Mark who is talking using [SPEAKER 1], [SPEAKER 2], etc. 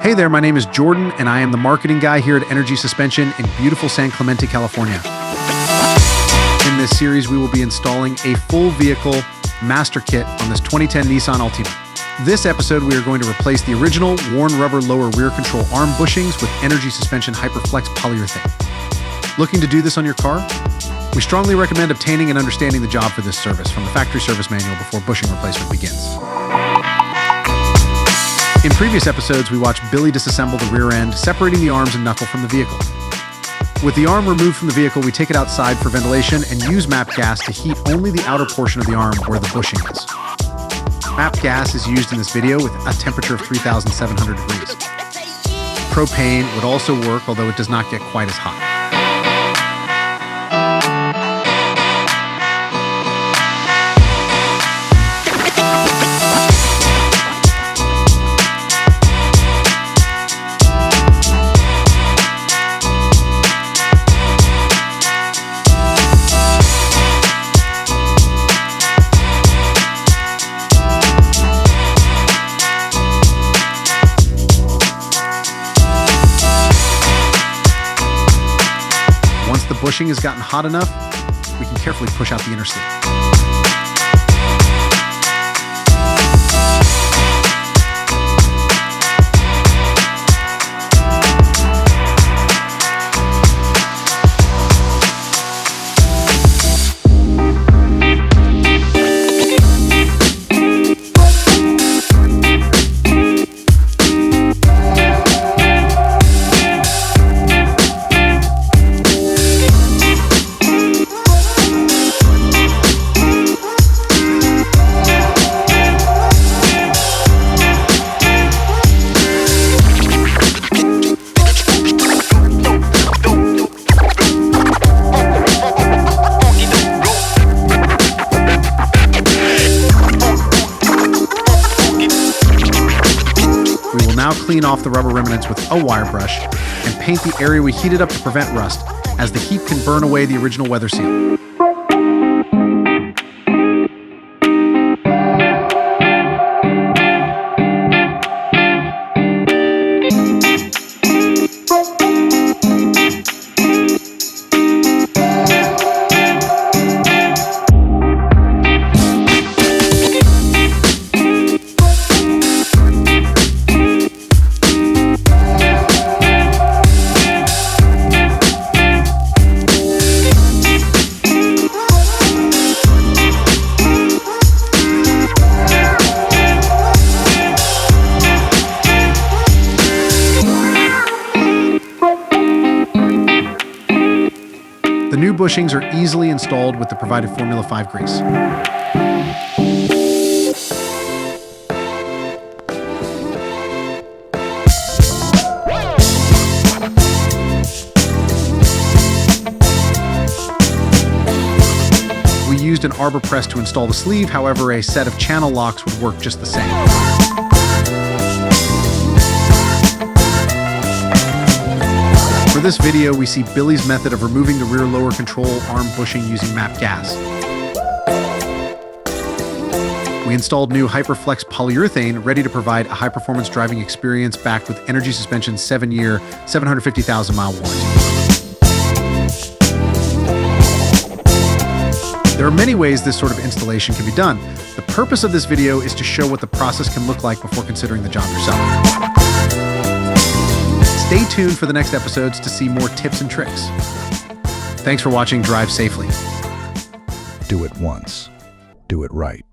[SPEAKER 1] Hey there, my name is Jordan, and I am the marketing guy here at Energy Suspension in beautiful San Clemente, California. In this series, we will be installing a full vehicle master kit on this 2010 Nissan Altima. This episode, we are going to replace the original worn rubber lower rear control arm bushings with Energy Suspension Hyperflex Polyurethane. Looking to do this on your car? We strongly recommend obtaining and understanding the job for this service from the factory service manual before bushing replacement begins. In previous episodes, we watched Billy disassemble the rear end, separating the arms and knuckle from the vehicle. With the arm removed from the vehicle, we take it outside for ventilation and use MAP gas to heat only the outer portion of the arm where the bushing is. MAP gas is used in this video with a temperature of 3,700 degrees. Propane would also work, although it does not get quite as hot. Once the bushing has gotten hot enough, we can carefully push out the inner sleeve. We will now clean off the rubber remnants with a wire brush and paint the area we heated up to prevent rust, as the heat can burn away the original weather seal. The new bushings are easily installed with the provided Formula 5 grease. We used an arbor press to install the sleeve, however, a set of channel locks would work just the same. For this video, we see Billy's method of removing the rear lower control arm bushing using MAP gas. We installed new Hyperflex Polyurethane, ready to provide a high-performance driving experience backed with Energy Suspension's 7-year, 750,000-mile warranty. There are many ways this sort of installation can be done. The purpose of this video is to show what the process can look like before considering the job yourself. Stay tuned for the next episodes to see more tips and tricks. Thanks for watching. Drive safely.
[SPEAKER 2] Do it once. Do it right.